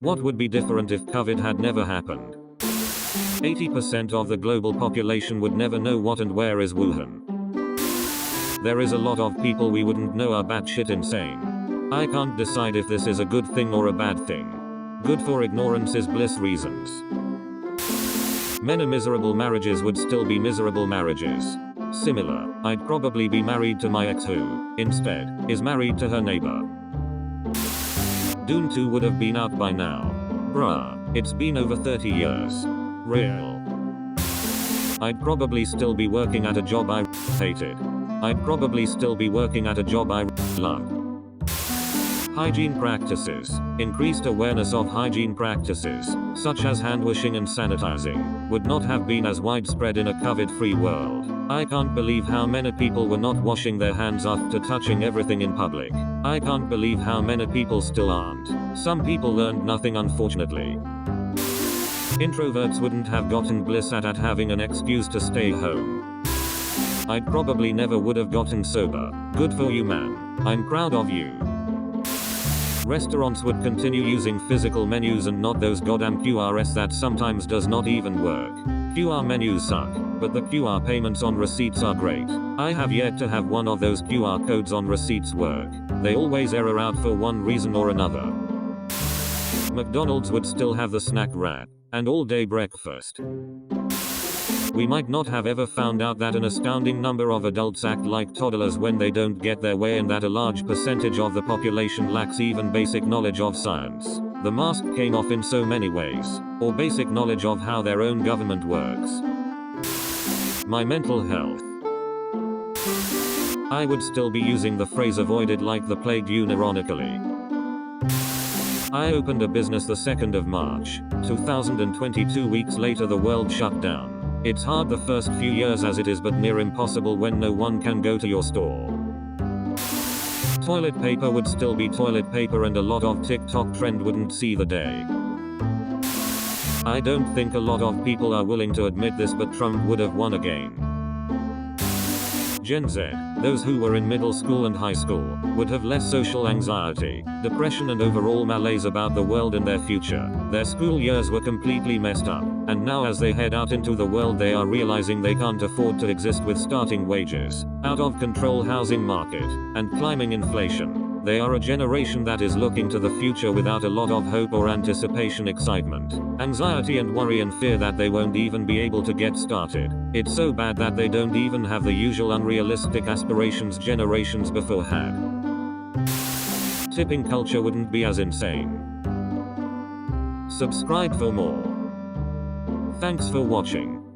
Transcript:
What would be different if COVID had never happened? 80% of the global population would never know what and where is Wuhan. There is a lot of people we wouldn't know are batshit insane. I can't decide if this is a good thing or a bad thing. Good for ignorance is bliss reasons. Many miserable marriages would still be miserable marriages. Similar, I'd probably be married to my ex who, instead, is married to her neighbor. Dune 2 would have been out by now. Bruh, it's been over 30 years. Real. I'd probably still be working at a job I hated. I'd probably still be working at a job I loved. Hygiene practices. Increased awareness of hygiene practices, such as hand washing and sanitizing, would not have been as widespread in a COVID-free world. I can't believe how many people were not washing their hands after touching everything in public. I can't believe how many people still aren't. Some people learned nothing, unfortunately. Introverts wouldn't have gotten bliss at having an excuse to stay home. I'd probably never would have gotten sober. Good for you, man. I'm proud of you. Restaurants would continue using physical menus and not those goddamn QRS that sometimes does not even work. QR menus suck, but the QR payments on receipts are great. I have yet to have one of those QR codes on receipts work. They always error out for one reason or another. McDonald's would still have the snack wrap and all-day breakfast. We might not have ever found out that an astounding number of adults act like toddlers when they don't get their way, and that a large percentage of the population lacks even basic knowledge of science. The mask came off in so many ways, or basic knowledge of how their own government works. My mental health. I would still be using the phrase avoided like the plague unironically. I opened a business the 2nd of March, 2022. Weeks later the world shut down. It's hard the first few years as it is, but near impossible when no one can go to your store. Toilet paper would still be toilet paper, and a lot of TikTok trend wouldn't see the day. I don't think a lot of people are willing to admit this, but Trump would have won again. Gen Z, those who were in middle school and high school, would have less social anxiety, depression and overall malaise about the world and their future. Their school years were completely messed up, and now as they head out into the world they are realizing they can't afford to exist with starting wages, out of control housing market, and climbing inflation. They are a generation that is looking to the future without a lot of hope or anticipation, excitement, anxiety and worry and fear that they won't even be able to get started. It's so bad that they don't even have the usual unrealistic aspirations generations before had. Tipping culture wouldn't be as insane. Subscribe for more. Thanks for watching.